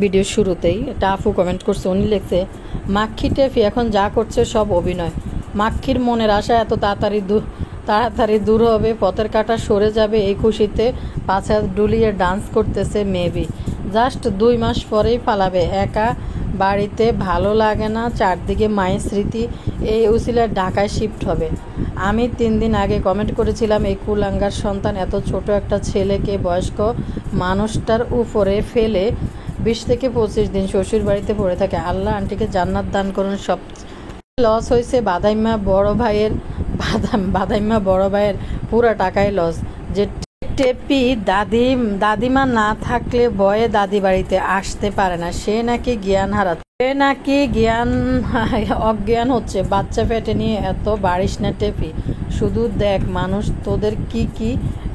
Video শুরুতেই একটা আপু কমেন্ট করছে, উনি লিখছে মাক্ষী টেফি এখন যা করছে সব অভিনয়। মাক্ষীর মনের আশা এত তাড়াতাড়ি দূর হবে, পথের কাঁটা সরে যাবে এই খুশিতে 5 হাত ডুলিয়ে ডান্স করতেছে মেবি। জাস্ট 2 মাস পরেই পালাবে, একা বাড়িতে ভালো লাগে না, চারদিকে মায়ের স্মৃতি, এই উসিলার ঢাকায় শিফট হবে। আমি 3 দিন আগে কমেন্ট করেছিলাম এই কুলাঙ্গার সন্তান এত ছোট একটা ছেলেকে বয়স্ক মানুষটার উপরে ফেলে 20 থেকে 25 দিন শ্বশুর বাড়িতে পড়ে থাকে। আল্লাহ আন্টিকে জান্নাত দান করুন। সব লস হয়েছে বাদাইম্মা বড় ভাইয়ের পুরো টাকাই লস। যে টেপি দাদিমা না থাকলে ভয়ে দাদি বাড়িতে আসতে পারে না, সে নাকি অজ্ঞান হচ্ছে। বাচ্চা পেটে নিয়ে এত বাড়িস না টেপি, শুধু দেখ মানুষ তোদের কি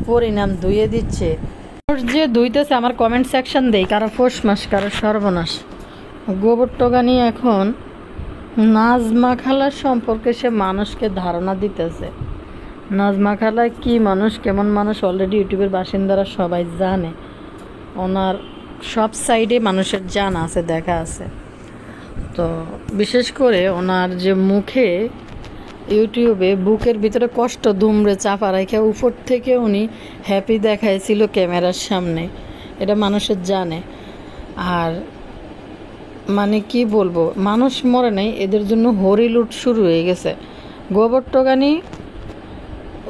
পরিণাম ধুয়ে দিচ্ছে। যে ধুইতেছে আমার কমেন্ট সেকশন দেই, কারো ফোস মাস কারো সর্বনাশ। গোবর টোকা নিয়ে এখন নাজমা খালার সম্পর্কে সে মানুষকে ধারণা দিতেছে। নাজমা খালা কি মানুষ, কেমন মানুষ অলরেডি ইউটিউবের বাসিন্দারা সবাই জানে। ওনার সব সাইডে মানুষের জানা আছে, দেখা আছে। তো বিশেষ করে ওনার যে মুখে ইউটিউবে বুকের ভিতরে কষ্ট দুমড়ে চাপা রেখে উপর থেকে উনি হ্যাপি দেখাইছিল ক্যামেরার সামনে, এটা মানুষের জানে। আর মানে কি বলবো, মানুষ মরে নাই, এদের জন্য হরিলুট শুরু হয়ে গেছে। গোবর টোকানি,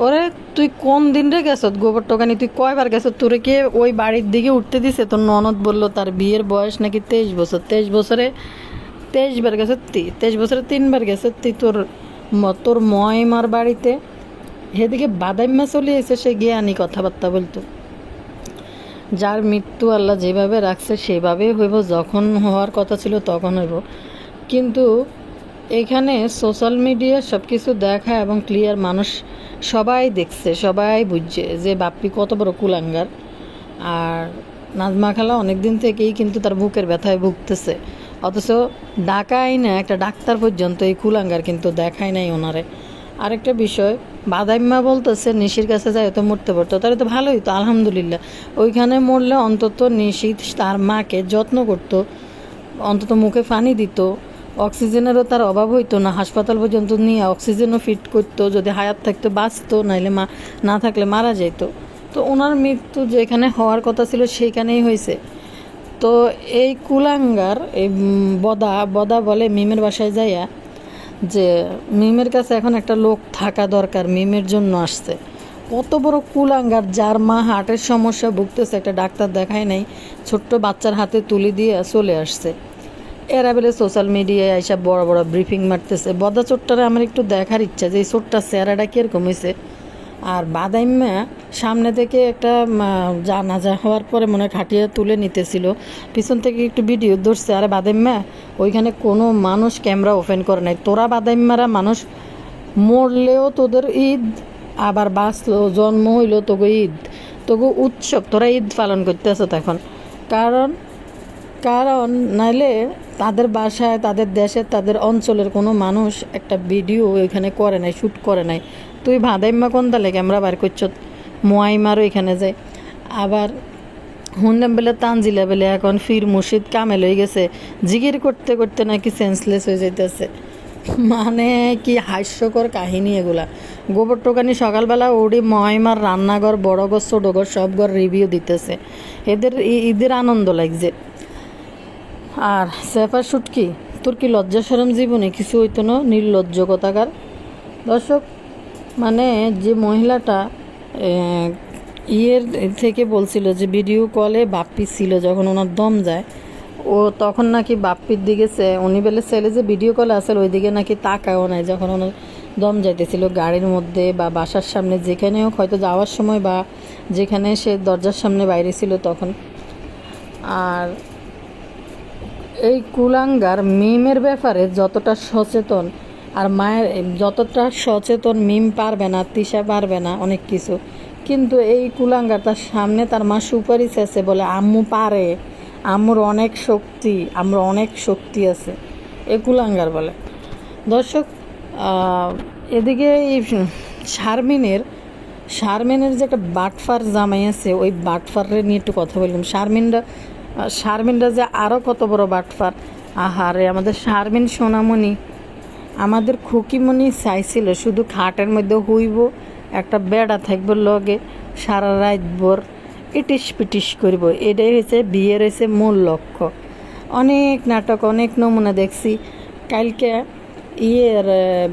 ওরে তুই কোন দিন রে গেছ গোবর টোকানি, তুই কয়বার গেছ? তোরে কে ওই বাড়ির দিকে উঠতে দিছে? তোর ননদ বললো তার বিয়ের বয়স নাকি 23 বছর। 23 বছরে 23 বার গেছ তুই, 23 বছরে 3 বার গেছ তুই তোর ময়মার বাড়িতে। সেদিকে বাদাইম্মা চলে এসে সে জ্ঞানী কথাবার্তা বলতো। যার মৃত্যু আল্লাহ যেভাবে রাখছে সেভাবেই হইব, যখন হওয়ার কথা ছিল তখন হইব। কিন্তু এখানে সোশ্যাল মিডিয়া সব কিছু দেখা এবং ক্লিয়ার, মানুষ সবাই দেখছে, সবাই বুঝছে যে বাপ্পি কত বড় কুলাঙ্গার। আর নাজমা খালা অনেকদিন থেকেই কিন্তু তার বুকের ব্যথায় ভুগতেছে, অথচ ঢাকায় না একটা ডাক্তার পর্যন্ত এই কুলাঙ্গার কিন্তু দেখায় নাই ওনারে। আরেকটা বিষয়, বাদাইম্মা বলতেছে নিশির কাছে যায় তো মরতে পারতো, তাহলে তো ভালোই তো, আলহামদুলিল্লাহ। ওইখানে মরলে অন্তত নিশি তার মাকে যত্ন করতো, অন্তত মুখে পানি দিত, অক্সিজেনেরও তার অভাব হইতো না, হাসপাতাল পর্যন্ত নিয়ে অক্সিজেনও ফিট করতো, যদি হায়াত থাকতো বাঁচতো, নাইলে না থাকলে মারা যেত। তো ওনার মৃত্যু যেখানে হওয়ার কথা ছিল সেইখানেই হয়েছে। তো এই কুলাঙ্গার এই বদা বলে মিমের বাসায় যাইয়া যে মিমের কাছে এখন একটা লোক থাকা দরকার, মিমের জন্য আসছে। কত বড় কুলাঙ্গার, যার মা হার্টের সমস্যা ভুগতেছে, একটা ডাক্তার দেখায় নাই, ছোট্ট বাচ্চার হাতে তুলে দিয়ে চলে আসছে। এরা বেলে সোশ্যাল মিডিয়ায় এসব বড় বড় ব্রিফিং মারতেছে। বদা চোট্টারে আমার একটু দেখার ইচ্ছা যে এই চোটটা চেহারাটা কীরকম হয়েছে। আর বাদাইম্মা সামনে থেকে একটা জানাজা হওয়ার পরে মনে খাটিয়ে তুলে নিতেছিল, পিছন থেকে একটু ভিডিও ধরছে। আরে বাদাইম্মা, ওইখানে কোনো মানুষ ক্যামেরা ওপেন করে নাই। তোরা বাদাইম্মারা মানুষ মরলেও তোদের ঈদ, আবার বাঁচলো জন্ম হইলো তোকে ঈদ, তোকে উৎসব, তোরা ঈদ পালন করতেছ তখন। কারণ নাইলে তাদের বাসায়, তাদের দেশে, তাদের অঞ্চলের কোনো মানুষ একটা ভিডিও এখানে করে নাই, শ্যুট করে নাই। তুই ভাদাইম্মা কোন তালে ক্যামেরা বার করছ? মোয়াইমারও এখানে যায়। আবার হুন্ডাম বেলে তানজিলা বেলে এখন ফির মুর্শিদ কামেল হয়ে গেছে, জিগির করতে করতে নাকি সেন্সলেস হয়ে যেতেছে। মানে কি হাস্যকর কাহিনী এগুলা। গোবর টোকানি সকালবেলা উড়ি ময়মার রান্নাঘর, বড় ঘর ছোট ঘর সব ঘর রিভিউ দিতেছে, এদের ঈদের আনন্দ লাগছে। আর সেফার শুটকি, তোর কি লজ্জা শরম জীবনে কিছু হইতো না? নির্লজ্জ কথাকার। দর্শক, মানে যে মহিলাটা ইয়ের থেকে বলছিল যে ভিডিও কলে বাপ্পি ছিল যখন ওনার দম যায়, ও তখন নাকি বাপ্পির দিকে উনি বেলে ছেলে যে ভিডিও কলে আসলে ওই দিকে নাকি তাকাও নাই যখন ওনার দম যাইতেছিল, গাড়ির মধ্যে বা বাসার সামনে যেখানে হোক, হয়তো যাওয়ার সময় বা যেখানে সে দরজার সামনে বাইরে ছিল তখন। আর এই কুলাঙ্গার মিমের ব্যাপারে যতটা সচেতন, আর মায়ের যতটা সচেতন মিম পারবে না, তিশা পারবে না অনেক কিছু, কিন্তু এই কুলাঙ্গার তার সামনে তার মা সুপারিশ আছে বলে আম্মু পারে, আম্মুর অনেক শক্তি, আমরা অনেক শক্তি আছে, এই কুলাঙ্গার বলে। দর্শক, এদিকে এই শারমিনের যে একটা বাটফার জামাই আছে, ওই বাটফারে নিয়ে একটু কথা বললাম। শারমিনরা শারমিনরা যে আরও কত বড় বাটফার। আহারে আমাদের শারমিন সোনামণি, আমাদের খুকিমণি চাইছিল শুধু খাটের মধ্যে হইব, একটা বেড়া থাকবো লগে, সারা রাত ভোর ইটিস পিটিস করব। এটাই হয়েছে বিয়ের হয়েছে মূল লক্ষ্য। অনেক নাটক, অনেক নমুনা দেখছি। কালকে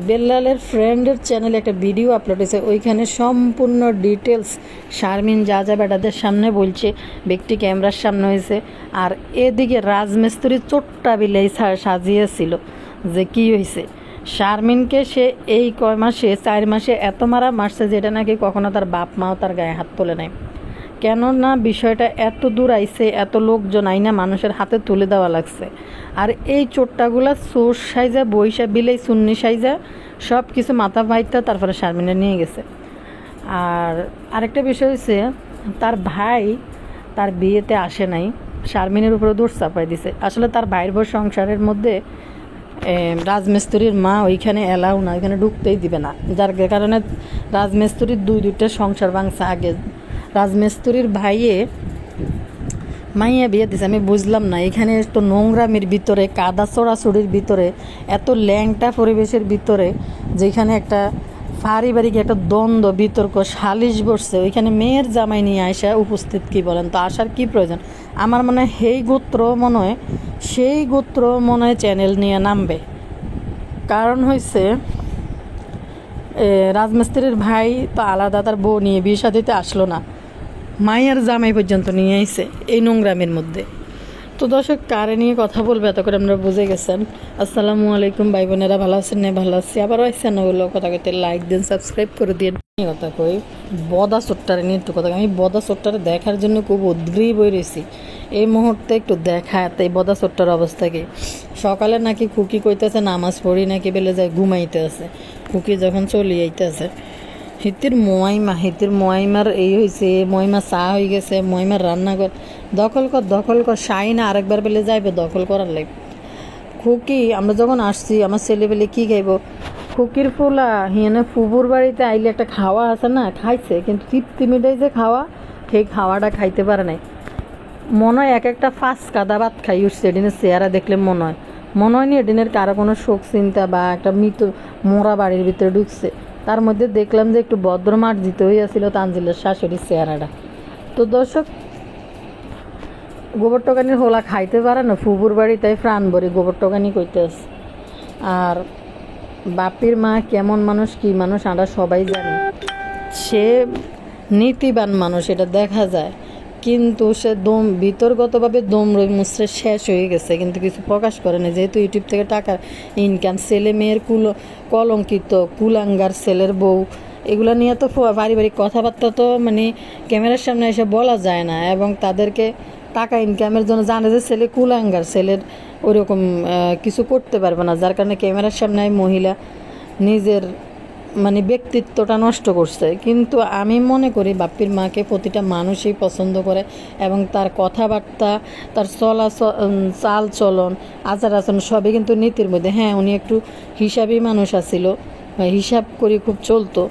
বেল্লালের ফ্রেন্ডের চ্যানেলে একটা ভিডিও আপলোড হয়েছে, ওইখানে সম্পূর্ণ ডিটেলস শারমিন যা যা বেটাদের সামনে বলছে, ব্যক্তি ক্যামেরার সামনে হয়েছে। আর এদিকে রাজমিস্ত্রি চোট্টা বিলাই সাজিয়েছিল যে কি হয়েছে শারমিনকে। সে এই কয় মাসে 4 মাসে এত মারা মারছে যেটা নাকি কখনো তার বাপ মাও তার গায়ে হাত তোলে নাই। কেননা বিষয়টা এত দূর আইছে, এত লোকজন আইনা মানুষের হাতে তুলে দেওয়া লাগছে। আর এই চোট্টাগুলা সোর্স সাইজা বৈশা বিলাই সুন্নি সাইজা সব কিছু মাথা ভাইতা তারপরে শারমিনে নিয়ে গেছে। আর আরেকটা বিষয় হচ্ছে তার ভাই তার বিয়েতে আসে নাই, শারমিনের উপরে দোষ চাপাই দিছে। আসলে তার ভাইয়ের বউ সংসারের মধ্যে রাজমিস্ত্রির মা ওইখানে এলাও না, ওইখানে ঢুকতেই দিবে না, যার কারণে রাজমিস্ত্রির দুইটা সংসার ভাঙছে। আগে রাজমিস্ত্রির ভাইয়ে মাইয়া বিয়ে দিছে, আমি বুঝলাম না এখানে তো নোংরামির ভিতরে, কাদা চড়াচড়ির ভিতরে, এত ল্যাংটা পরিবেশের ভিতরে, যেখানে একটা পারিবারিক একটা দ্বন্দ্ব বিতর্ক সালিশ বসছে, ওইখানে মেয়ের জামাই নিয়ে আসা উপস্থিত। কি বলেন তো, আসার কি প্রয়োজন? আমার মনে হয় সেই গোত্র মনে হয় চ্যানেল নিয়ে নামবে। কারণ হয়েছে রাজমিস্ত্রির ভাই তো আলাদা, তার বউ নিয়ে বিয়ে শাদিতে আসলো না, মায়ের জামাই পর্যন্ত নিয়ে আইছে এই নোংরামের মধ্যে। তো দর্শক, কারে নিয়ে কথা বলবে এত করে আমরা বুঝে গেছেন। আসসালামু আলাইকুম ভাই বোনেরা, ভালো আছেন? না ভালো আছি। আবারও আসছেন না বললো কথা কইতে, লাইক দিন, সাবস্ক্রাইব করে দিয়ে কথা কই। বদা চোট্টারে নিয়ে একটু কথা, আমি বদা চোট্টারে দেখার জন্য খুব উদ্গ্রীব হয়ে রয়েছি এই মুহূর্তে। একটু দেখা এই বদা চোট্টার অবস্থা কি। সকালে নাকি খুকি কইতেছে নামাজ পড়ি, নাকি বেলে যায় ঘুমাইতে আছে। খুকি যখন চলে আইতেছে হিতির মোয়াইমার এই হয়েছে, মহিমা চা হয়ে গেছে, মহিমার রান্নাঘর দখল কর শাইন আরেকবার বেলে যাইবে দখল করার লাগে। খুকি আমরা যখন আসছি আমার ছেলে বেলে কী খাইব, খুকির ফুলা হিয়ানে ফুবুর বাড়িতে আইলে একটা খাওয়া আছে না, খাইছে কিন্তু তৃপ্তি মিটাই যে খাওয়া, সেই খাওয়াটা খাইতে পারে নাই। মনে হয় এক একটা ফাঁস কাদা ভাত খাই উঠছে। এদিনের চেহারা দেখলে মনে হয় নি এদিনের কারো কোনো শোক চিন্তা বা একটা মৃত মোরা বাড়ির ভিতরে ঢুকছে। তার মধ্যে দেখলাম যে একটু ভদ্রমার দিতে হইয়াছিল তানজিলের শাশুড়ির চেহারাটা। তো দর্শক, গোবর টোকানির হোলা খাইতে পারে না ফুবুর বাড়ি, তাই প্রাণ ভরে গোবর টোকানি কইতে আছে। আর বাপির মা কেমন মানুষ, কি মানুষ আমরা সবাই জানি। সে নীতিবান মানুষ, এটা দেখা যায়, কিন্তু সে বিতর্গতভাবে মুচড়ে শেষ হয়ে গেছে, কিন্তু কিছু প্রকাশ করে না। যেহেতু ইউটিউব থেকে টাকার ইনকাম, ছেলে মেয়ের কলঙ্কিত কুলাঙ্গার ছেলের বউ, এগুলো নিয়ে তো পারিবারিক কথাবার্তা তো মানে ক্যামেরার সামনে এসে বলা যায় না। এবং তাদেরকে টাকা ইনকামের জন্য জানে যে ছেলে কুলাঙ্গার, ছেলের ওইরকম কিছু করতে পারবে না, যার কারণে ক্যামেরার সামনে মহিলা নিজের মানে ব্যক্তিত্বটা নষ্ট করছে। কিন্তু আমি মনে করি বাপ্পির মাকে প্রতিটা মানুষই পছন্দ করে, এবং তার কথাবার্তা, তার চাল চলন, আচার আচরণ সবই কিন্তু নীতির মধ্যে। হ্যাঁ, উনি একটু হিসাবি মানুষ আছিল, হিসাব করে খুব চলতো।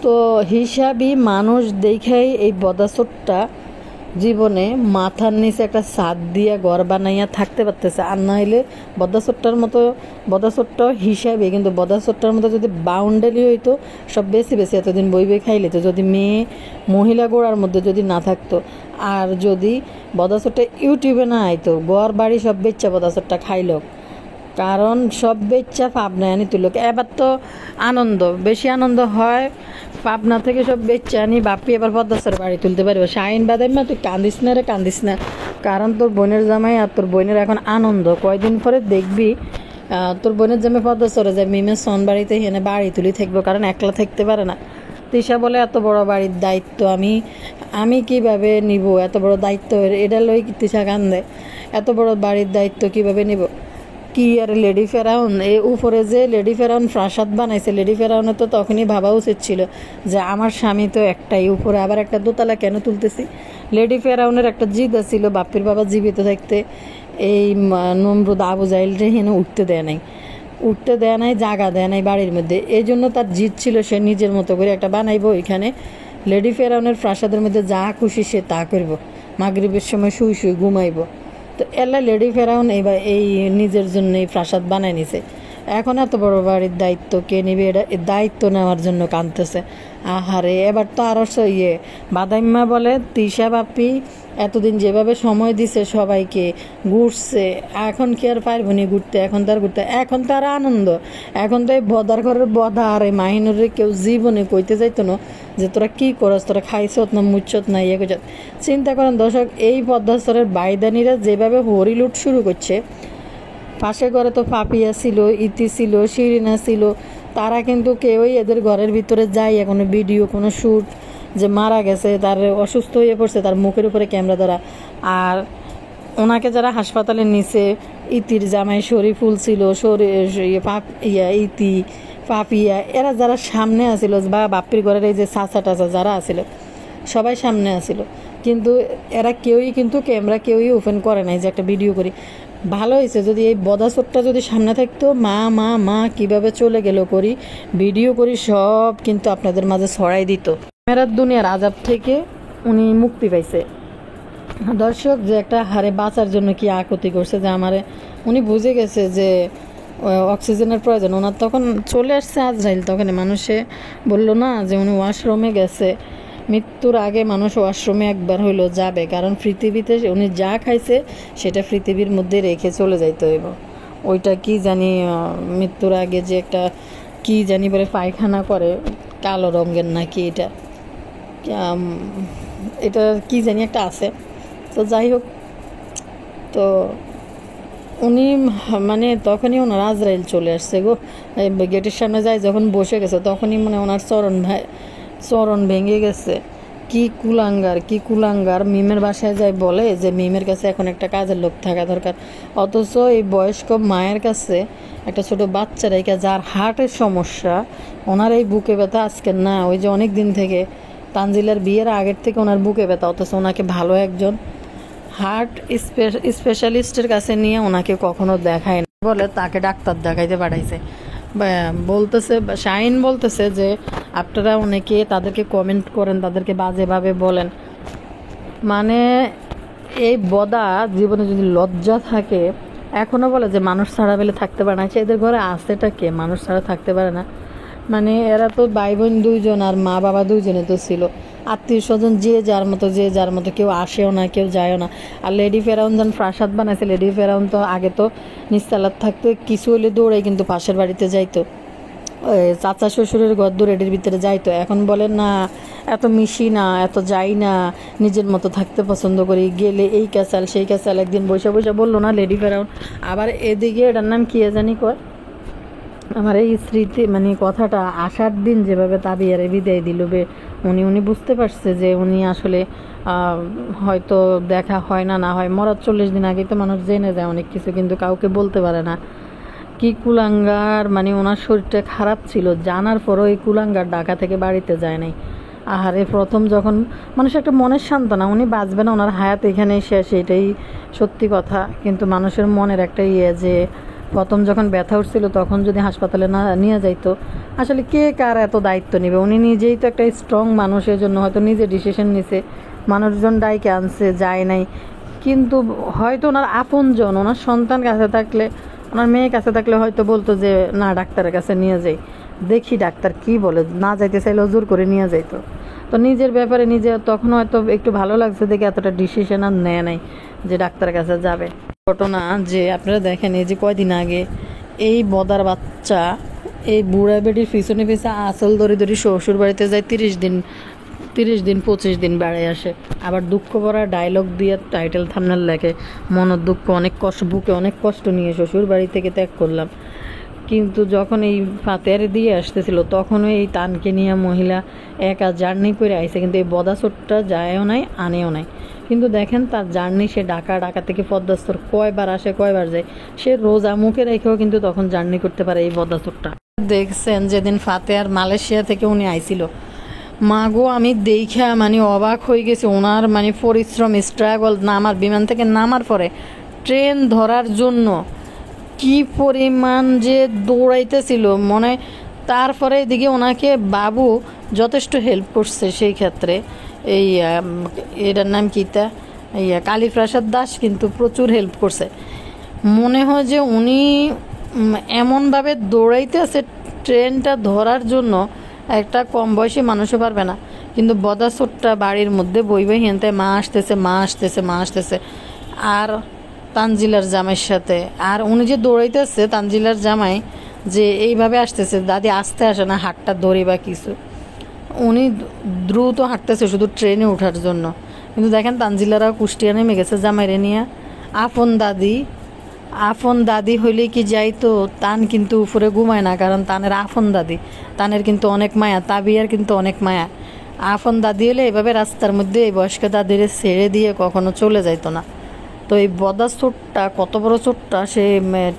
তো হিসাবি মানুষ দেখেই এই বদাচোরটা জীবনে মাথার নিচে একটা ছাদ দিয়ে ঘর বানাইয়া থাকতে পারতেছে। আর না হইলে বদাচোরটাও হিসাবে, কিন্তু বদাচোরটার মতো যদি বাউন্ডারি হইতো সব বেশি এতদিন বই খাইলে তো, যদি মহিলা গোড়ার মধ্যে যদি না থাকতো, আর যদি বদাচোরটা ইউটিউবে না আইতো, ঘর বাড়ি সব বেচ্চা বদাচোরটা খাইল। কারণ সব বেচ্চা পাবনায় আনি তুলক। এবার তো বেশি আনন্দ হয় পাবনা থেকে সব বেচ্চা আনি বাপি এবার বদাচোর বাড়ি তুলতে পারবে। শাহিন বাদাম না, তুই কান্দিস না, কারণ তোর বোনের জামাই আর তোর বোনের এখন আনন্দ। কয়দিন পরে দেখবি তোর বোনের জামাই বদাচরে যায় মিমের সন বাড়িতে হেনে বাড়ি তুলি থাকবো, কারণ একলা থাকতে পারে না। তৃষা বলে এত বড় বাড়ির দায়িত্ব আমি কিভাবে নিব, এত বড় দায়িত্ব এটা লই তৃষা কান্দে, এত বড় বাড়ির দায়িত্ব কিভাবে নিব। কি আর লেডি ফেরাউন, এই উপরে যে লেডি ফেরাউন প্রাসাদ বানাইছে, লেডি ফেরাউনের তো তখনই ভাবা উচিত ছিল যে আমার স্বামী তো একটাই, উপরে আবার একটা দোতলা কেন তুলতেছি। লেডি ফেরাউনের একটা জিদ ছিল, বাপ্পির বাবা জীবিত থাকতে এই নমরুদ আবু জাইলরে হেনে উঠতে দেয় নাই, জায়গা দেয় নাই বাড়ির মধ্যে। এই জন্য তার জিদ ছিল সে নিজের মতো করে একটা বানাইবো, এখানে লেডি ফেরাউনের প্রাসাদের মধ্যে যা খুশি সে তা করব। মাগরিবের সময় শুই শুই ঘুমাইবো। তো এলা লেডি ফেরাউন এবার এই নিজের জন্য এই প্রাসাদ বানায় নিছে। এখন এত বড় বাড়ির দায়িত্ব কে নেবে, এটা দায়িত্ব নেওয়ার জন্য কাঁদতেছে। আহারে এবার তো আরো বাদাইম্মা বলে তিশা বাপি এতদিন যেভাবে সময় দিছে সবাইকে, ঘুরছে, এখন কি আর পারবো নি ঘুরতে, এখন তো আর ঘুরতে, এখন তো আর আনন্দ, এখন তো এই বদার ঘরের বদা আর এই মাহিনুরে কেউ জীবনে কইতে যাইতো না যে তোরা কি করস, তোরা খাইছত না মুচ্ছত না ইয়ে করছত। চিন্তা করেন দর্শক, এই পদ্মাস্তরের বাইদানিরা যেভাবে হরিলুট শুরু করছে। পাশের ঘরে তো পাপিয়া ছিল, ইতি ছিল, শিরিনা ছিল, তারা কিন্তু কেউই এদের ঘরের ভিতরে যায় কোনো ভিডিও কোনো শ্যুট যে মারা গেছে, তার অসুস্থ হয়ে পড়ছে, তার মুখের উপরে ক্যামেরা ধরা। আর ওনাকে যারা হাসপাতালে নিছে, ইতির জামাই শরীফুল ছিল, ইতি পাপিয়া, এরা যারা সামনে আসিল বা বাপ্পির ঘরের এই যে চাচা টাচা যারা আসিল সবাই সামনে আসিল, কিন্তু এরা কেউই কিন্তু ক্যামেরা কেউই ওপেন করে নাই যে একটা ভিডিও করি। ভালো হয়েছে যদি এই বদাচোরটা যদি সামনে থাকতো, মা মা মা কিভাবে চলে গেল করি ভিডিও করি সব কিন্তু আপনাদের মাঝে ছড়াই দিত। ক্যামেরার দুনিয়ার আজাব থেকে উনি মুক্তি পাইছে। দর্শক যে একটা হারে বাঁচার জন্য কি আকুতি করছে যে আমারে, উনি বুঝে গেছে যে অক্সিজেনের প্রয়োজন ওনার। তখন চলে আসছে আজরাইল, তখন মানুষে বললো না যে উনি ওয়াশরুমে গেছে। মৃত্যুর আগে মানুষ ওয়াশরুমে একবার হইলো যাবে, কারণ পৃথিবীতে উনি যা খাইছে সেটা পৃথিবীর মধ্যে রেখে চলে যাইতে হইব। ওইটা কি জানি মৃত্যুর আগে যে একটা কি জানি বলে পায়খানা করে কালো রঙের নাকি, এটা কি জানি একটা আছে। তো যাই হোক, তো উনি মানে তখনই ওনার আজরাইল চলে আসছে গো। গেটের সামনে যায় যখন বসে গেছে তখনই মানে ওনার চরণ ভেঙে গেছে। কি কুলাঙ্গার মিমের বাসায় যায় বলে যে মিমের কাছে এখন একটা কাজের লোক থাকা দরকার, অথচ এই বয়স্ক মায়ের কাছে একটা ছোট বাচ্চা রেখা যার হার্টের সমস্যা, ওনার এই বুকে ব্যথা আজকের না, ওই যে অনেক দিন থেকে তানজিলার বিয়ের আগের থেকে ওনার বুকে ব্যথা, অথচ ওনাকে ভালো একজন হার্ট স্পেশালিস্টের কাছে নিয়ে ওনাকে কখনো দেখায় না, বলে তাকে ডাক্তার দেখাইতে পাঠাইছে। বলতেছে শাহিন বলতেছে যে আপনারা অনেকে তাদেরকে কমেন্ট করেন, তাদেরকে বাজেভাবে বলেন, মানে এই বদা জীবনে যদি লজ্জা থাকে এখনো বলে যে মানুষ ছাড়া পেলে থাকতে পারে না। এদের ঘরে আছেটা কে মানুষ ছাড়া থাকতে পারে না? মানে এরা তো ভাই বোন দুইজন আর মা বাবা দুইজনে তো ছিল, আত্মীয় স্বজন যে যার মতো কেউ আসেও না কেউ যায়ও না। আর লেডি ফেরাউন যখন প্রাসাদ বানাইছে, লেডি ফেরাউন তো আগে তো নিস্তালাত থাকতে কিছু হলে দৌড়ে কিন্তু পাশের বাড়িতে যাইতো, চাচা শ্বশুরের ঘর দূর এটির ভিতরে যাইতো। এখন বলে না এত মিশি না, এত যাই না, নিজের মতো থাকতে পছন্দ করি, গেলে এই ক্যাসাল সেই ক্যাসাল। একদিন বসে বললো না লেডি ফেরাউন। আবার এদিকে এটার নাম কি জানি কয়, আমার এই স্মৃতি মানে কথাটা আসার দিন যেভাবে তাবিয়ারে বিদায় দিল উনি বুঝতে পারছে যে উনি আসলে হয়তো দেখা হয় না হয় মরার 40 দিন আগে তো মানুষ জেনে যায় অনেক কিছু, কিন্তু কাউকে বলতে পারে না। কি কুলাঙ্গার, মানে ওনার শরীরটা খারাপ ছিল জানার পরও এই কুলাঙ্গার ঢাকা থেকে বাড়িতে যায় নাই। আহারে প্রথম যখন মানুষ একটা মনের সান্ত্বনা, উনি বাঁচবে না, ওনার হায়াত এখানেই শেষ, এটাই সত্যি কথা। কিন্তু মানুষের মনের একটা যে প্রথম যখন ব্যথা উঠছিল তখন যদি হাসপাতালে না নিয়ে যাইতো, আসলে কে কার এত দায়িত্ব নেবে? উনি নিজেই তো একটা স্ট্রং মানুষের জন্য হয়তো নিজে ডিসিশন নিছে, মানুষজন ডাইকে আনছে, যায় নাই। কিন্তু হয়তো ওনার আপনজন, ওনার সন্তান কাছে থাকলে, ওনার মেয়ে কাছে থাকলে হয়তো বলতো যে না ডাক্তারের কাছে নিয়ে যাই, দেখি ডাক্তার কি বলে, না যাইতে চাইলেও জোর করে নিয়ে যাইতো। তো নিজের ব্যাপারে নিজে তখন হয়তো একটু ভালো লাগছে দেখে এতটা ডিসিশন আর নেয় নাই যে ডাক্তারের কাছে যাবে। ঘটনা যে আপনারা দেখেন, এই যে কয়দিন আগে এই বদার বাচ্চা এই বুড়া বেটির পিছনে আসল ধরে শ্বশুর বাড়িতে যায়, 30 দিন 25 দিন বেড়ায় আসে, আবার দুঃখ ভরা ডায়লগ দিয়ে টাইটেল থাম্বনেল লেখে, মনের দুঃখ অনেক কষ্ট, বুকে অনেক কষ্ট নিয়ে শ্বশুর বাড়ি থেকে ত্যাগ করলাম। কিন্তু যখন এই ফাতেহারি দিয়ে আসতেছিল তখনও এই তানকে নিয়ে মহিলা একা জার্নি করে আইছে, কিন্তু এই বদাচোরটা যায়ও নাই আনেও নাই। কিন্তু দেখেন তার জার্নি, সে ঢাকা থেকে পদ্মাস্তর কয়বার আসে কয়বার যায়, সে রোজা মুখে রেখেও কিন্তু তখন জার্নি করতে পারে এই বদাচোরটা। দেখছেন যেদিন ফাতেহার মালয়েশিয়া থেকে উনি আইছিল, মাগো আমি দেখা মানে অবাক হয়ে গেছি, ওনার মানে পরিশ্রম স্ট্রাগল, নামার বিমান থেকে নামার পরে ট্রেন ধরার জন্য কি পরিমাণ যে দৌড়াইতেছিল মনে হয়। তারপরে এদিকে ওনাকে বাবু যথেষ্ট হেল্প করছে সেই ক্ষেত্রে। এই এটার নাম কিতা, কালীপ্রসাদ দাস কিন্তু প্রচুর হেল্প করছে। মনে হয় যে উনি এমনভাবে দৌড়াইতে আছে ট্রেনটা ধরার জন্য, একটা কম বয়সী মানুষও পারবে না। কিন্তু বদাসুরটা বাড়ির মধ্যে বই বই হেনতে মা আসতেছে মা আসতেছে মা আসতেছে, আর তানজিলার জামাইয়ের সাথে। আর উনি যে দৌড়াইতেছে তানজিলার জামাই যে এইভাবে আসতেছে, দাদি আসতে আসে না হাতটা ধরে বা কিছু, উনি দ্রুত হাঁটতেছে শুধু ট্রেনে ওঠার জন্য। কিন্তু দেখেন তানজিলারা কুষ্টিয়া নেমে গেছে জামাইরে নিয়ে। আপন দাদি হইলে কি যাইতো, তান কিন্তু উপরে ঘুমায় না, কারণ তানের আপন দাদি, তানের কিন্তু অনেক মায়া, তাবিয়ার কিন্তু অনেক মায়া। আপন দাদি হলে এভাবে রাস্তার মধ্যে এই বয়স্ক দাদিরে ছেড়ে দিয়ে কখনো চলে যাইতো না। তো এই বদা চোটটা, কত বড় চোটটা, সে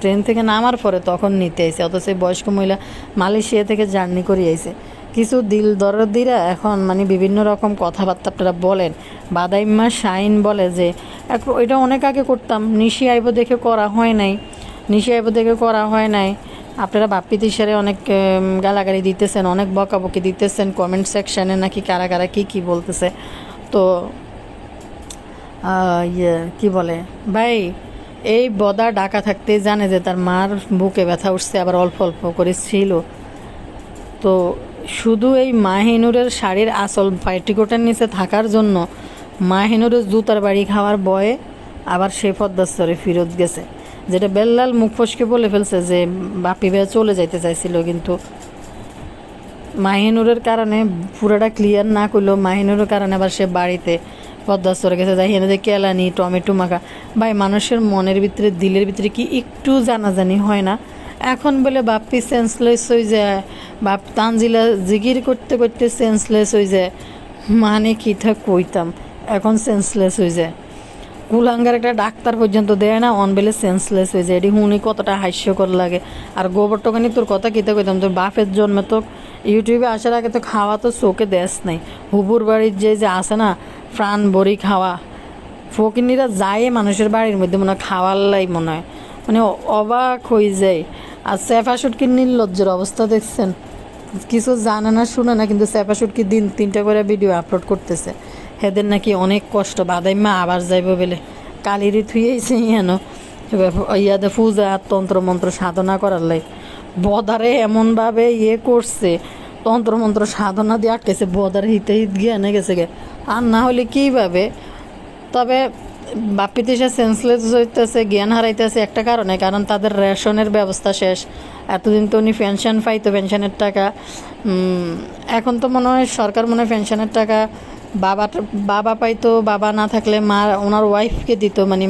ট্রেন থেকে নামার পরে তখন নিতে আইছে, অথচ এই বয়স্ক মহিলা মালয়েশিয়া থেকে জার্নি করে আইছে। কিছু দিল দরদিরা এখন মানে বিভিন্ন রকম কথাবার্তা আপনারা বলেন। বাদাইম্মা শাইন বলে যে এটা অনেক আগে করতাম, নিশি আইব দেখে করা হয় নাই, নিশি আইব দেখে করা হয় নাই। আপনারা বাপ্পি তিশারে অনেক গালাগালি দিতেছেন, অনেক বকাবকি দিতেছেন কমেন্ট সেকশানে, নাকি কারা কারা কী বলতেছে। তো কি বলে ভাই, এই বদা ঢাকা থাকতে জানে যে তার মার বুকে ব্যথা উঠছে, আবার অল্প অল্প করে ছিল। তো শুধু এই মাহিনুরের শাড়ির আসল পাইটিকোটের নিচে থাকার জন্য মাহিনুরের জুতার বাড়ি খাওয়ার ভয়ে আবার সে পদ্মাস্তরে ফিরত গেছে, যেটা বেল্লাল মুখ ফসকে বলে ফেলছে যে বাপি ভাইয়া চলে যাইতে চাইছিল। কিন্তু মাহিনুরের কারণে পুরোটা ক্লিয়ার না করলেও মাহিনুরের কারণে আবার সে বাড়িতে পদ্মাস্তরে গেছে, যাই এনে যে কেলানি টমেটো মাখা। ভাই, মানুষের মনের ভিতরে দিলের ভিতরে কি একটু জানাজানি হয় না? এখন বলে বাপ্পি সেন্সলেস হয়ে যায়, তানজিলা জিগির করতে করতে সেন্সলেস হয়ে যায়, মানে কিটা কইতাম, এখন সেন্সলেস হয়ে যায়। কুলাঙ্গার একটা ডাক্তার পর্যন্ত দেয় না, অনবেলে সেন্সলেস হয়ে যায়। এটি হুনি কতটা হাস্যকর লাগে। আর গোবর টোকানি তোর কথা কিতা কইতাম, তোর বাপের জন্মে তো ইউটিউবে আসার আগে তো খাওয়া তো চোখে দেশ নাই। হুবুর বাড়ির যে আছে না প্রাণ বড়ি খাওয়া, ফকিনিরা যায় মানুষের বাড়ির মধ্যে মনে হয় খাওয়ার লাই, মনে হয় মানে অবাক হয়ে যায়। আর সেফা শুটকির নির্লজ্জের অবস্থা দেখছেন, কিছু জানে না শুনে না, কিন্তু সেফা শুটকি দিন 3টা করে ভিডিও আপলোড করতেছে। হেদের নাকি অনেক কষ্ট, বাদাইমা আবার যাইব বলে কালিরি থুয়েছে ইয়াদে পূজা তন্ত্রমন্ত্র সাধনা করার লাই। বদারে এমনভাবে করছে, তন্ত্রমন্ত্র সাধনা দিয়ে আটকেছে, বদারে হিতে গিয়ে এনে গেছে গে। আর না হলে কীভাবে। তবে বাপ্পিতে সে সেন্সলেস হইতেছে, জ্ঞান হারাইতেছে একটা কারণে, কারণ তাদের রেশনের ব্যবস্থা শেষ। এতদিন তো উনি পেনশন পাইতো, পেনশনের টাকা, এখন তো মনে হয় সরকার মনে হয় পেনশনের টাকা বাবা পাইতো, বাবা না থাকলে মা ওনার ওয়াইফকে দিত, মানে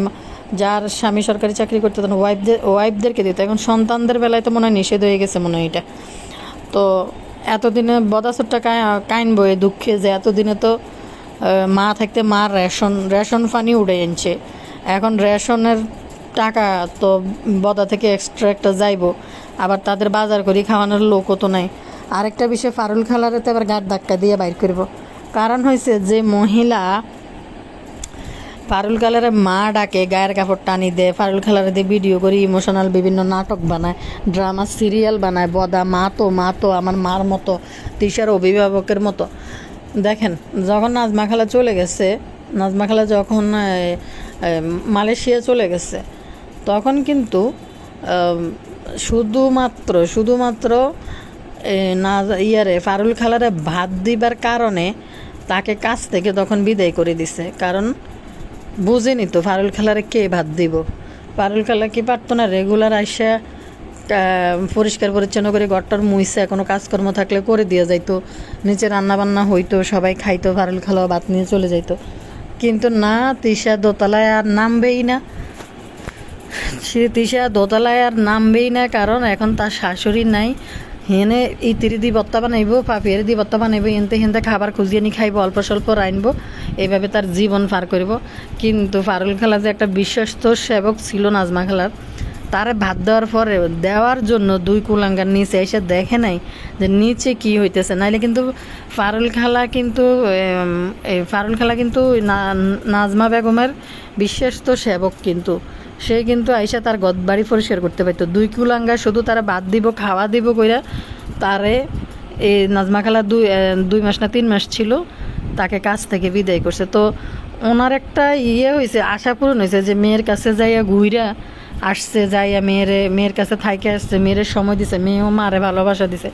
যার স্বামী সরকারি চাকরি করতে তখন ওয়াইফদেরকে দিত। এখন সন্তানদের বেলায় তো মনে হয় নিষেধ হয়ে গেছে মনে হয় এটা। তো এতদিনে বদাসুরটা কাইন বয়ে দুঃখে যে এতদিনে তো মা থাকতে মার রেশন ফানি উড়ে এনেছে, এখন রেশনের টাকা তো বদা থেকে এক্সট্রা একটা যাইব, আবার তাদের বাজার করে খাওয়ানোর লোকও তো নাই। আরেকটা বিষয়, ফারুল খালারে তো আবার গাড় ধাক্কা দিয়ে বাইর করব। কারণ হয়েছে যে মহিলা ফারুল খালারে মা ডাকে, গায়ের কাপড় টানি দেয়, ফারুল খালারে দিয়ে ভিডিও করে ইমোশনাল বিভিন্ন নাটক বানায়, ড্রামা সিরিয়াল বানায়। বদা মা তো আমার মার মতো, তিশার অভিভাবকের মতো। দেখেন, যখন নাজমা খালা চলে গেছে, নাজমা খালা যখন মালয়েশিয়া চলে গেছে, তখন কিন্তু শুধুমাত্র ফারুল খালারে ভাত দিবার কারণে তাকে কাছ থেকে তখন বিদায় করে দিছে। কারণ বুঝেনি তো ফারুল খালারে কে ভাত দিব। ফারুল খালা কি পারতো না রেগুলার আইসা পরিষ্কার পরিচ্ছন্ন করে ঘরটার মুইসা কোনো কাজকর্ম থাকলে করে দিয়ে যাইতো, নিচে রান্নাবান্না হইতো, সবাই খাইতো, ফারুল খালাও ভাত নিয়ে চলে যাইতো। কিন্তু না, তিশা দোতলায় আর নামবেই না, তিশা দোতলায় আর নামবেই না, কারণ এখন তার শাশুড়ি নাই। হেনে ইতির দি বত্তা বানাইব, পাপিয়ার দি বত্তা বানাইব, হেনতে খাবার খুঁজিয়ে নি খাইব, অল্প স্বল্প রাইনব, এইভাবে তার জীবন পার করব। কিন্তু ফারুল খালা যে একটা বিশ্বস্ত সেবক ছিল নাজমা খালার, তারে ভাত দেওয়ার জন্য 2 কুলাঙ্গার নিচে এসে দেখে নাই যে নিচে কি হইতেছে। নাইলে কিন্তু ফারুল খালা কিন্তু নাজমা বেগমের বিশ্বস্ত সেবক, কিন্তু সে কিন্তু আইসা তার বাড়ি পরিষ্কার করতে পারতো। 2 কুলাঙ্গা শুধু তারা ভাত দিব, খাওয়া দিব কইরা তারে এই নাজমা খালা 2 মাস না 3 মাস ছিল, তাকে কাছ থেকে বিদায় করছে। তো ওনার একটা হয়েছে, আশা পূরণ হয়েছে যে মেয়ের কাছে যাইয়া ঘুইরা আসছে, যাইয়া মেয়ের কাছে থাইকে আসছে, মেয়ের সময় দিছে, মেয়েও মারে ভালোবাসা দিছে,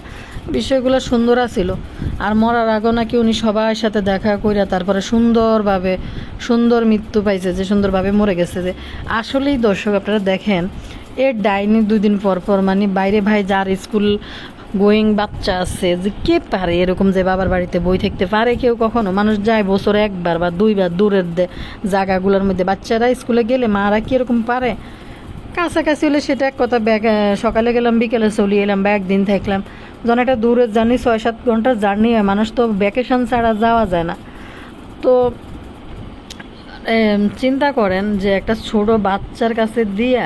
বিষয়গুলো সুন্দর আছিল। আর মরার আগেও নাকি উনি সবার সাথে দেখা কইরা তারপরে সুন্দরভাবে সুন্দর মৃত্যু পাইছে, যে সুন্দরভাবে মরে গেছে। যে আসলেই দর্শক আপনারা দেখেন, এর ডাইনি 2 দিন পর পর মানে বাইরে ভাই যার স্কুল গোয়িং বাচ্চা আছে, যে কে পারে এরকম যে বাবার বাড়িতে বই থাকতে পারে? কেউ কখনো? মানুষ যায় বছরে 1বার বা 2বার দূরের জায়গাগুলোর মধ্যে, বাচ্চারা স্কুলে গেলে মারা কি এরকম পারে? কাছাকাছি হলে সেটা এক কথা, সকালে গেলাম বিকেলে চলে এলাম বা একদিন থাকলাম। যখন একটা দূরের জার্নি 6-7 ঘন্টার জার্নি হয়, মানুষ তো ভ্যাকেশন ছাড়া যাওয়া যায় না। তো চিন্তা করেন যে একটা ছোট বাচ্চার কাছে দিয়া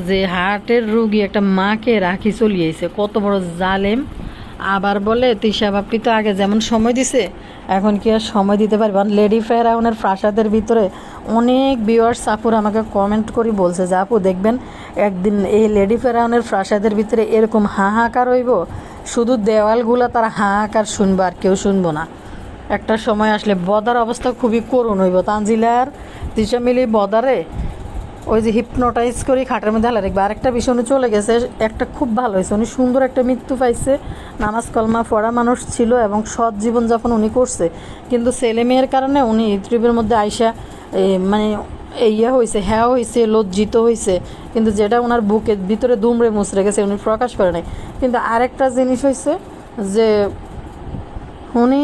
যে হার্টের রোগী একটা মাকে রাখি চলিয়েছে, কত বড় জালেম। আবার বলে তিশা বাপ্পি তো আগে যেমন সময় দিছে এখন কি আর সময় দিতে পারবে? লেডি ফেরাউনের প্রাসাদের ভিতরে অনেক ভিউয়ার্স আপুর আমাকে কমেন্ট করে বলছে যে আপু দেখবেন একদিন এই লেডি ফেরাউনের প্রাসাদের ভিতরে এরকম হাহাকার হইব, শুধু দেওয়ালগুলা তারা হাহাকার শুনবো আর কেউ শুনবো না। একটা সময় আসলে বদার অবস্থা খুবই করুণ হইব। তানজিলার তিশা মিলি বদারে ওই যে হিপনোটাইজ করি খাটের মধ্যে হালা রাখবে। আরেকটা বিষয় উনি চলে গেছে, একটা খুব ভালো হয়েছে, উনি সুন্দর একটা মৃত্যু পাইছে। নামাজ কলমা পড়া মানুষ ছিল এবং সৎ জীবনযাপন উনি করছে, কিন্তু ছেলে মেয়ের কারণে উনি ইউটিউবের মধ্যে আইসা মানে হয়েছে, হ্যাঁ হয়েছে, লজ্জিত হয়েছে, কিন্তু যেটা ওনার বুকের ভিতরে দুমড়ে মুচড়ে গেছে উনি প্রকাশ করে নাই। কিন্তু আরেকটা জিনিস হয়েছে যে উনি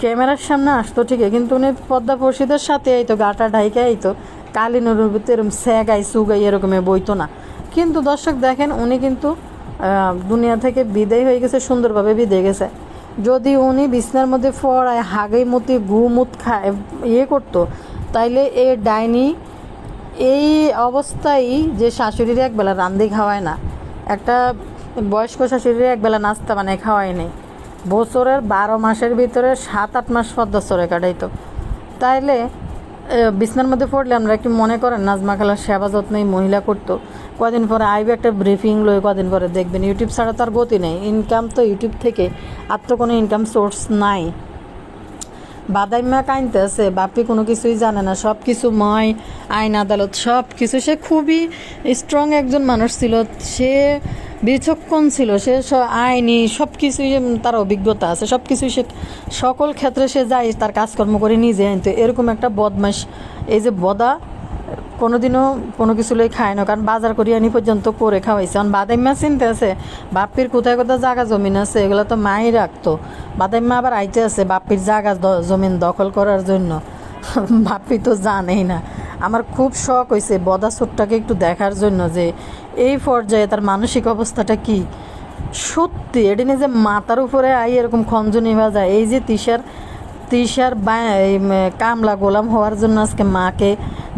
ক্যামেরার সামনে আসতো ঠিকই, কিন্তু উনি পদ্মা পর্ষিদের সাথে আইতো, গাটা ঢাইকে আইতো, কালিনুর ভিতরে এরকম স্যাগাই সুগাই এরকমে বইতো না। কিন্তু দর্শক দেখেন উনি কিন্তু দুনিয়া থেকে বিদায় হয়ে গেছে, সুন্দরভাবে বিদায় গেছে। যদি উনি বিছনার মধ্যে ফড়ায় হাগাই মতি গুমুত খায় করতো, তাইলে এ ডাইনি এই অবস্থায় যে শাশুড়ির একবেলা রান্ধি খাওয়ায় না, একটা বয়স্ক শাশুড়ির একবেলা নাস্তা বানায় খাওয়াই নেই, বছরের 12 মাসের ভিতরে 7-8 মাস পদ্মা চরে কাটাইতো, তাইলে বিছনার মধ্যে পড়লে আমরা কি মনে করেন নাজমা খালার সেবা যত্নই মহিলা করতো? কদিন পরে আইবে একটা ব্রিফিং লই, কদিন পরে দেখবেন ইউটিউব ছাড়া তার গতি নেই, ইনকাম তো ইউটিউব থেকে, আর তো কোনো ইনকাম সোর্স নাই। বাদাইমা কাইনতে আছে, বাপি কোনো কিছুই জানে না, সব কিছু ময় আইন আদালত সব কিছু, সে খুবই স্ট্রং একজন মানুষ ছিল, সে বিচক্ষণ ছিল, সে আইনি সব কিছুই তার অভিজ্ঞতা আছে, সব কিছুই সে সকল ক্ষেত্রে সে যায় তার কাজকর্ম করে নিজে আনতে। এরকম একটা বদমাস, এই যে বদা কোনোদিনও কোনো কিছু লই খায় না, কারণ বাজার করি আনি পর্যন্ত করে খাওয়াইছে। কারণ বাদাইমা চিনতে আছে বাপ্পির কোথায় কোথায় জায়গা জমিন আছে, এগুলো তো মাই রাখতো। বাদাইমা আবার আইতে আছে বাপ্পির জায়গা জমিন দখল করার জন্য, বাপ্পি তো জানেই না। আমার খুব শখ হয়েছে বদা ছোটটাকে একটু দেখার জন্য, যে এই পর্যায়ে তার মানসিক অবস্থাটা কি। সত্যি এটি নিয়ে যে মাথার উপরে আই এরকম খঞ্জনি বাজায়, এই যে তিশার কামলা গোলাম হওয়ার জন্য আজকে মাকে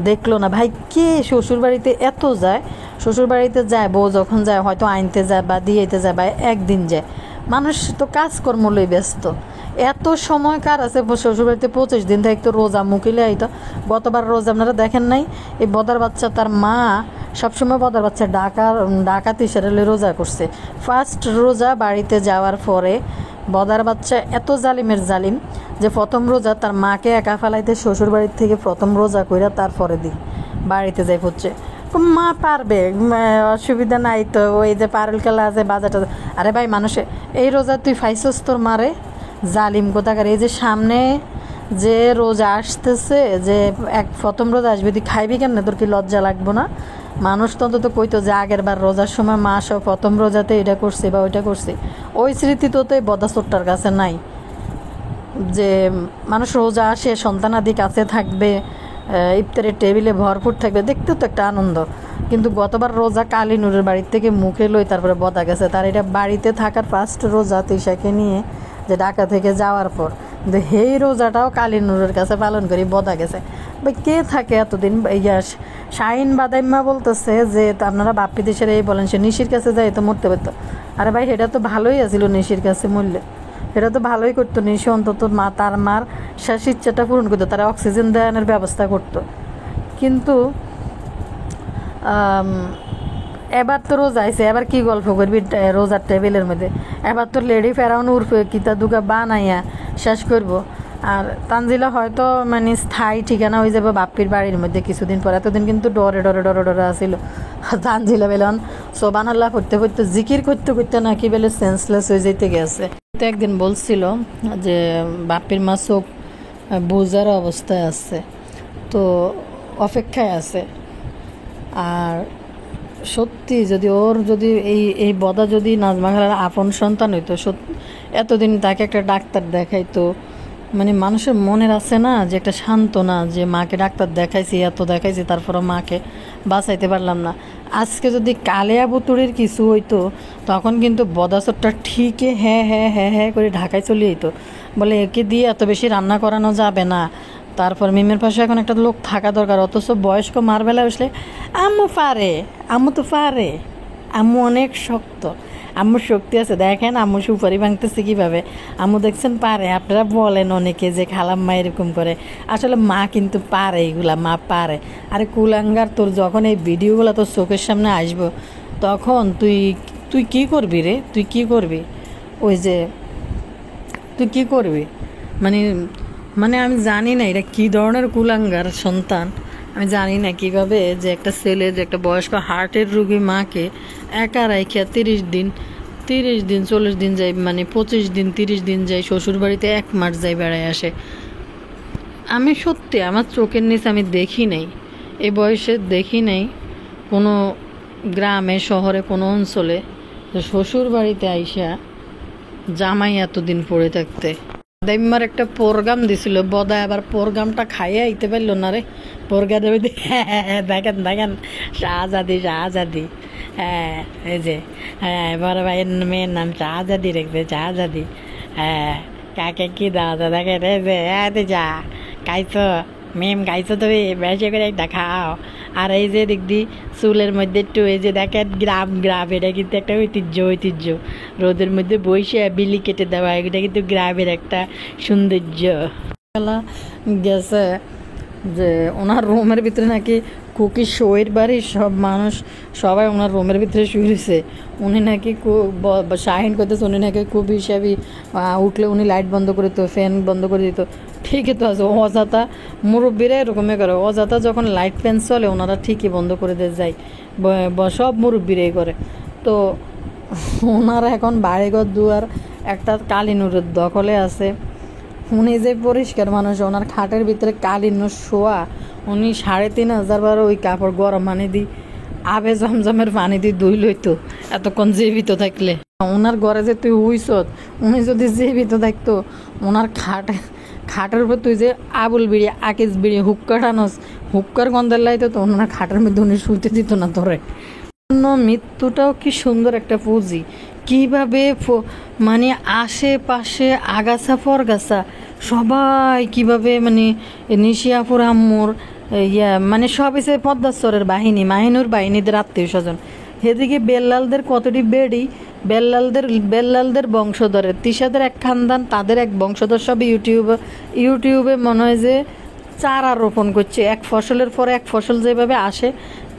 দেখলো না। ভাই কে শ্বশুর বাড়িতে এত যায়? শ্বশুর বাড়িতে যায় বউ যখন যায় হয়তো আনতে যায় বা দিয়েতে যায় বা একদিন যায়, মানুষ তো কাজকর্ম লই ব্যস্ত, এত সময় কার আছে? শ্বশুরবাড়িতে 25 দিন থাকতো, রোজা মুকিলে আইতো। গতবার রোজা আপনারা দেখেন নাই? এই বদার বাচ্চা তার মা সবসময় বদার বাচ্চা ডাকাতি সেরেলে রোজা করছে। ফার্স্ট রোজা বাড়িতে যাওয়ার পরে বদার বাচ্চা এত জালিমের জালিম যে প্রথম রোজা তার মাকে একা ফেলাইতে শ্বশুর বাড়ির থেকে প্রথম রোজা কইরা তারপরে দিই বাড়িতে যাই হচ্ছে। মা পারবে, অসুবিধা নাই তো, ওই যে পারুল খেলা আছে বাজারটা। আরে ভাই মানুষে এই রোজা তুই ফাইসস তোর মারে, জালিম কোথাকার। এই যে সামনে যে রোজা আসতেছে, যে প্রথম রোজা আসবে, তুই খাইবি কেন? তোর কি লজ্জা লাগবো না? মানুষ তো অন্তত কইতো যে আগের বার রোজার সময় মা সব প্রথম রোজাতে এটা করছে বা ওইটা করছে। ওই স্মৃতি তো বদা ছোট্টার কাছে নাই, যে মানুষ রোজা আসে সন্তানাদি কাছে থাকবে, ইফতারের টেবিলে ভরপুর থাকবে, দেখতেও তো একটা আনন্দ। কিন্তু গতবার রোজা কালিনুরের বাড়ির থেকে মুখে লই তারপরে বদা গেছে, তার এটা বাড়িতে থাকার ফার্স্ট রোজা তিশাকে নিয়ে যে ঢাকা থেকে যাওয়ার পর, কিন্তু এই রোজাটাও কালিনুরের কাছে পালন করি বদা গেছে। ভাই কে থাকে এতদিন? শাহিন বাদাইম্মা বলতেছে যে আপনারা বাপ্পি দেশের এই বলেন, সে নিশির কাছে যাই তো মরতে পারতো। আরে ভাই এটা তো ভালোই আছিল নিশির কাছে মরলে, এটা তো ভালোই করতো। নিশি অন্তত তার মার শেষ ইচ্ছাটা পূরণ করতো, তারা অক্সিজেন দেওয়ানোর ব্যবস্থা করতো। কিন্তু এবার তো রোজা আইছে, এবার কি গল্প করবি রোজার টেবিলের মধ্যে? এবার তো লেডি ফেরাউন উর্ফে কিতা দুগা বানাইয়া শেষ করবো। আর তানজিলা হয়তো মানে স্থায়ী ঠিকানা হয়ে যাবে বাপ্পির বাড়ির মধ্যে কিছুদিন পর। এতদিন কিন্তু ডরে ডরে ডরে ডরে আসিল। তানজিলা বেলন সোবান আল্লাহ করতে করতে জিকির করতে করতে নাকি বেলে সেন্সলেস হয়ে যেতে গেছে। তো একদিন বলছিল যে বাপ্পির মা চোখ বোঝার অবস্থায় আছে, তো অপেক্ষায় আছে। আর সত্যি যদি ওর যদি এই বদা যদি নাজমা খালার আপন সন্তান হইতো, এতদিন তাকে একটা ডাক্তার দেখাইতো, মানে মানুষের মনের আছে না যে একটা সান্ত্বনা, যে মাকে ডাক্তার দেখাইছি এত দেখাইছি তারপরে মাকে বাঁচাইতে পারলাম না। আজকে যদি কালিয়া বুতুড়ির কিছু হইতো তখন কিন্তু বদাচরটা ঠিকই হ্যাঁ হ্যাঁ হ্যাঁ হ্যাঁ করে ঢাকায় চলে যেত, বলে একে দিয়ে এত বেশি রান্না করানো যাবে না। তারপর মিমের পাশে এখন একটা লোক থাকা দরকার। অথচ বয়স্ক মার বেলা বসলে আম্মু পারে, আম্মু তো পারে, আম্মু অনেক শক্ত, আম্মুর শক্তি আছে, দেখেন আম্মু সুপারি ভাঙতেছে কীভাবে, আম্মু দেখছেন পারে। আপনারা বলেন অনেকে যে খালাম্মা এরকম করে, আসলে মা কিন্তু পারে, এগুলা মা পারে। আরে কুলাঙ্গার, তোর যখন এই ভিডিওগুলো তোর চোখের সামনে আসবো তখন তুই কী করবি রে, তুই কী করবি? ওই যে তুই কী করবি মানে মানে আমি জানি না এটা কী ধরনের কুলাঙ্গার সন্তান। আমি জানি না কীভাবে যে একটা ছেলে, যে একটা বয়স্ক হার্টের রুগী মাকে একা রাইখা 30 দিন 40 দিন যায়, মানে 25 দিন 30 দিন যায় শ্বশুর বাড়িতে, 1 মাস যায় বেড়ায় আসে। আমি সত্যি আমার চোখের নিচে আমি দেখি নাই, এই বয়সে দেখি নাই কোনো গ্রামে শহরে কোনো অঞ্চলে শ্বশুর বাড়িতে আইসা জামাই এতদিন পড়ে থাকতে। দাইম্মার একটা প্রোগ্রাম দিছিল বদায়, আবার প্রোগ্রামটা খাইয়ে আইতে পারলো না রে। প্রোগ্রাম দেখেন দেখেন, শাহজাদি শাহজাদি, হ্যাঁ এই যে হ্যাঁ বড় ভাইয়ের মেয়ের নাম শাহজাদি রেখেছে, শাহজাদি। হ্যাঁ কাকে কি দাও তো দেখেন, এই যে হ্যাঁ যা খাইছো মেম, খাইছো তুমি বেশি করে একটা খাও। আর এই যে দিক দি চুলের মধ্যে একটু এই যে দেখেন গ্রাম গ্রাম, এটা কিন্তু একটা ঐতিহ্য। রোদের মধ্যে বসে বিলি কেটে দেওয়া, এটা কিন্তু গ্রামের একটা সৌন্দর্য। গেছে যে ওনার রুমের ভিতরে নাকি কুকি শোয়ের বাড়ির সব মানুষ সবাই ওনার রুমের ভিতরে শুয়েছে। উনি নাকি শাহিন করতেছে, উনি নাকি খুব হিসাবই, উঠলে উনি লাইট বন্ধ করে দিত, ফ্যান বন্ধ করে দিত। ঠিকই তো আছে, অজাতা মুরব্বীরা এরকমই করে, অজাতা যখন লাইট ফ্যান চলে ওনারা ঠিকই বন্ধ করে দিয়ে যায়, সব মুরব্বীরাই করে। তো ওনারা এখন বাড়িঘর দুয়ার একটা কালিনুরের দখলে আছে। উনি যে পরিষ্কার মানুষ, ওনার খাটের ভিতরে কালিনুর শোয়া, উনি 3,500 বার ওই কাপড় গরম পানি দিই আবে জমজমের পানি দিয়ে ধুই লইতো এতক্ষণ জীবিত থাকলে। ওনার ঘরে যে তুই উইছত, উনি যদি জীবিত থাকতো ওনার খাটের উপর তুই যে আবুল বিড়ি আকিস বিড়ি হুক্কা টানস, হুক্কার গন্ধের লাইতো তো ওনার খাটের মধ্যে উনি শুইতে দিত না তোরে। মৃত্যুটাও কি সুন্দর একটা পুঁজি, কীভাবে মানে আশেপাশে আগাছা ফরগাছা সবাই কিভাবে, মানে নিশিয়াপুর আম্মুর মানে সব এসে পদ্মাশ্বরের বাহিনী, মাহিনুর বাহিনীদের আত্মীয় স্বজন, এদিকে বেল্লালদের কতটি বেড়ি, বেল্লালদের বংশধরের, তিশাদের এক খানদান, তাদের এক বংশধর, সব ইউটিউবে মনে হয় যে চারা রোপণ করছে, এক ফসলের পর এক ফসল যেভাবে আসে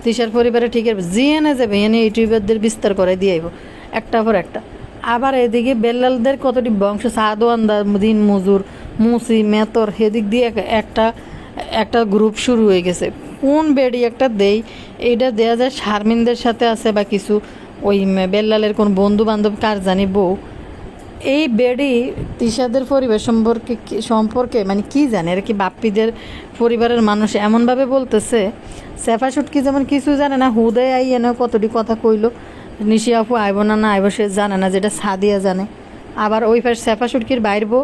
তিশার পরিবারে ঠিক জিএনে যাবে, এনে ইউটিউবারদের বিস্তার করে দিয়ে একটার পর একটা। আবার এদিকে বেল্লালদের কতটি বংশ, সাদওয়ান্দার, দিন মজুর, মুসি, মেতর, এদিক দিয়ে একটা গ্রুপ শুরু হয়ে গেছে। কোন বেড়ি একটা দেই, এইটা দেয়া যায় শারমিনদের সাথে আছে বা কিছু ওই বেল্লালের কোন বন্ধু বান্ধব কার জানি বউ। এই বেড়ি তিশাদের পরিবার সম্পর্কে মানে কি জানে, আর কি বাপ্পিদের পরিবারের মানুষ এমনভাবে বলতেছে সেফা সুটকি যেমন কিছু জানে না, হুদয় আই এনে কতটি কথা কইলো, নিশি আপু আইব না আইব সে জানে না, যেটা সাদিয়া জানে। আবার ওই পাশে সেফা সুটকির বাইরবো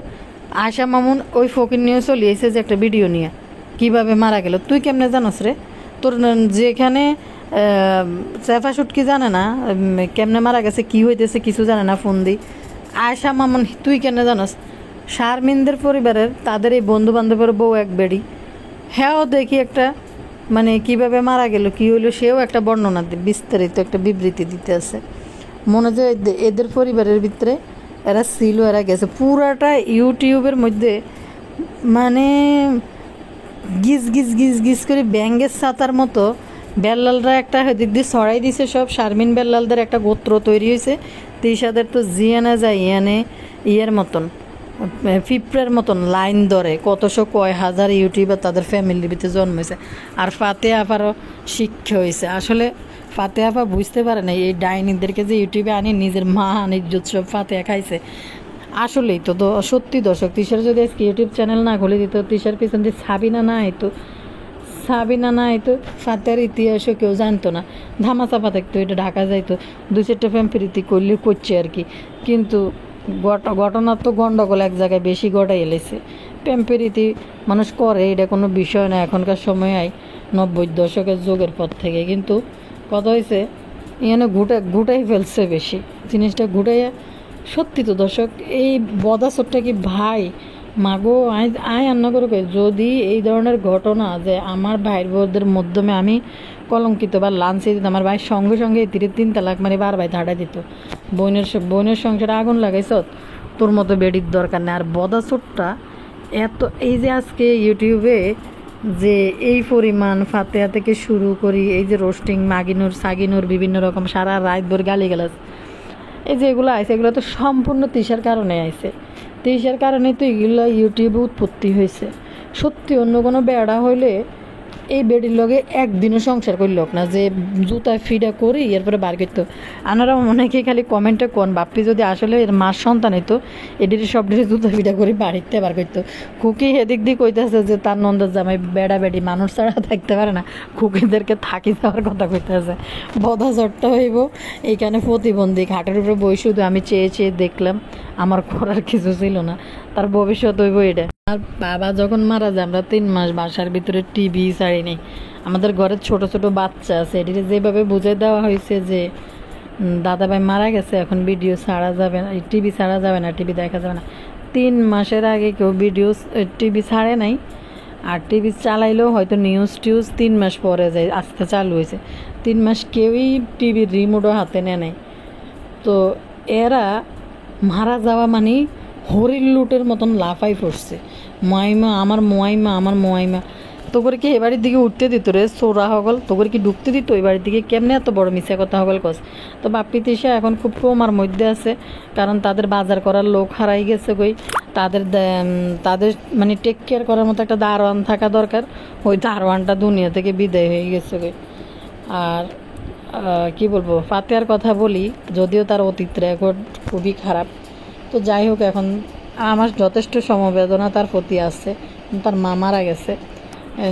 আশা মামুন ওই ফকির নিয়ে চলিয়েছে যে একটা ভিডিও নিয়ে কিভাবে মারা গেল। তুই কেমনে জানোস রে? তোর যেখানে সেফা সুটকি জানে না কেমনে মারা গেছে, কি হইতেছে কিছু জানে না, ফোন দিই আয়সা মামুন তুই কেন জানোস? শারমিনদের পরিবারের তাদের এই বন্ধু বান্ধবের বউ এক বেড়ি, হ্যাঁ দেখি একটা মানে কিভাবে মারা গেল কি হইলো, সেও একটা বর্ণনা বিস্তারিত একটা বিবৃতি দিতে আছে। মনে হয় এদের পরিবারের ভিতরে এরা ছিল, এরা গেছে পুরাটা ইউটিউবের মধ্যে, মানে গিজ গিজ গিজ গিজ করে ব্যাঙ্গের ছাতার মতো বেল্লালরা একটা দিক দিয়ে ছড়াই দিছে সব। শারমিন বেল্লালদের একটা গোত্র তৈরি হয়েছে, তিশাদের তো জিয়ানা যায় ইয়ানে ইয়ের মতন, পিঁপড়ের মতন লাইন ধরে কতশো কয় হাজার ইউটিউবার তাদের ফ্যামিলির ভিতরে জন্মেছে। আর ফাতে আপারও শিক্ষা হয়েছে। আসলে ফাতে আপা বুঝতে পারে না এই ডাইনিদেরকে যে ইউটিউবে আনি নিজের মা ইজ্জত সব ফাতে খাইছে। আসলেই তো সত্যি দর্শক, তিশার যদি আজকে ইউটিউব চ্যানেল না খুলে দিত, তিশার পিছন দিয়ে সাবিনা না হইতো, ফাতের ইতিহাসও কেউ জানতো না, ধামাচাপা থাকতো, এটা ঢাকা যাইতো, 2-4টা ফ্যাম প্রীতি করলে করছে আর কি। কিন্তু ঘটনা তো গন্ডগোল এক জায়গায় বেশি গড়াই এলেছে। প্রেম প্রীতি মানুষ করে, এটা কোনো বিষয় না এখনকার সময় 90 দশকের যুগের পর থেকে। কিন্তু কথা হয়েছে এখানে ঘুটাই ফেলছে বেশি জিনিসটা ঘুটাইয়া। সত্যি তো দর্শক, এই বদাসরটা কি ভাই মাগো আয় রান্না করে যদি এই ধরনের ঘটনা যে আমার ভাইয়ের বোনদের মাধ্যমে আমি কলঙ্কিত বা লাঞ্চে দিত, আমার ভাই সঙ্গে সঙ্গে 3 তালাক মানে বার ভাই ধাড়া দিত, বোনের সংসারে আগুন লাগাইছ, তোর মতো বেডির দরকার নেই। আর বদাসরটা এত, এই যে আজকে ইউটিউবে যে এই পরিমাণ ফাতেহা থেকে শুরু করি, এই যে রোস্টিং মাগিনুর সাগিনুর বিভিন্ন রকম সারা রাত ভোর গালিগালাজ, এই যে এগুলো আইছে, এগুলো তো সম্পূর্ণ তিশার কারণে আইছে। তিশার কারণেই তো এগুলো ইউটিউবে উৎপত্তি হয়েছে। সত্যি অন্য কোনো বেড়া হইলে এই বেডির লগে একদিনও সংসার করল না, যে জুতা ফিডা করি এরপরে বার করতো। আনারা অনেকেই খালি কমেন্টে কোন বাপ্পি যদি আসলে এর মার সন্তান হইতো, এটির সব জুতা ফিডা করে বাড়িতে বার করতো। খুকি এদিক দিয়ে কইতেছে যে তার নন্দার জামাই বেড়া বেড়ি মানুষ ছাড়া থাকতে পারে না, খুকিদেরকে থাকি যাওয়ার কথা কইতেছে। বধা ঝড়টা হইব এইখানে প্রতিবন্ধী ঘাটের উপরে বই, শুধু আমি চেয়ে চেয়ে দেখলাম, আমার করার কিছু ছিল না, তার ভবিষ্যৎ হইব এটা। আর বাবা যখন মারা যায় আমরা 3 মাস বাসার ভিতরে টিভি ছাড়ি নেই। আমাদের ঘরের ছোট ছোট বাচ্চা আছে, এটিকে যেভাবে বুঝে দেওয়া হয়েছে যে দাদাভাই মারা গেছে, এখন ভিডিও ছাড়া যাবে না, টিভি ছাড়া যাবে না, টিভি দেখা যাবে না। 3 মাসের আগে কেউ টিভি ছাড়ে নাই। আর টিভি চালাইলেও হয়তো নিউজ 3 মাস পরে যায়, আস্তে চালু হয়েছে। 3 মাস কেউই টিভির রিমোটও হাতে নেয় নাই। তো এরা মারা যাওয়া মানে হরিণ লুটের মতন লাফাই পড়ছে, আমার মোয়াইমা তো করে কি এ বাড়ির দিকে উঠতে দিত রে সোরা হগল, তো করে কি ঢুকতে দিত এই বাড়ির দিকে? কেমনে এত বড় মিশা কথা হগল কস? তো বাপ্পি তিশা এখন খুব প্রমার মধ্যে আছে, কারণ তাদের বাজার করার লোক হারাই গেছে কই, তাদের মানে টেক কেয়ার করার মতো একটা দারোয়ান থাকা দরকার, ওই দারোয়ানটা দুনিয়া থেকে বিদায় হয়ে গেছে কই। আর কি বলবো, ফাতেহার কথা বলি, যদিও তার অতীত রেকর্ড খুবই খারাপ। তো যাই হোক, এখন আমার যথেষ্ট সমবেদনা তার প্রতি আছে, তার মা মারা গেছে,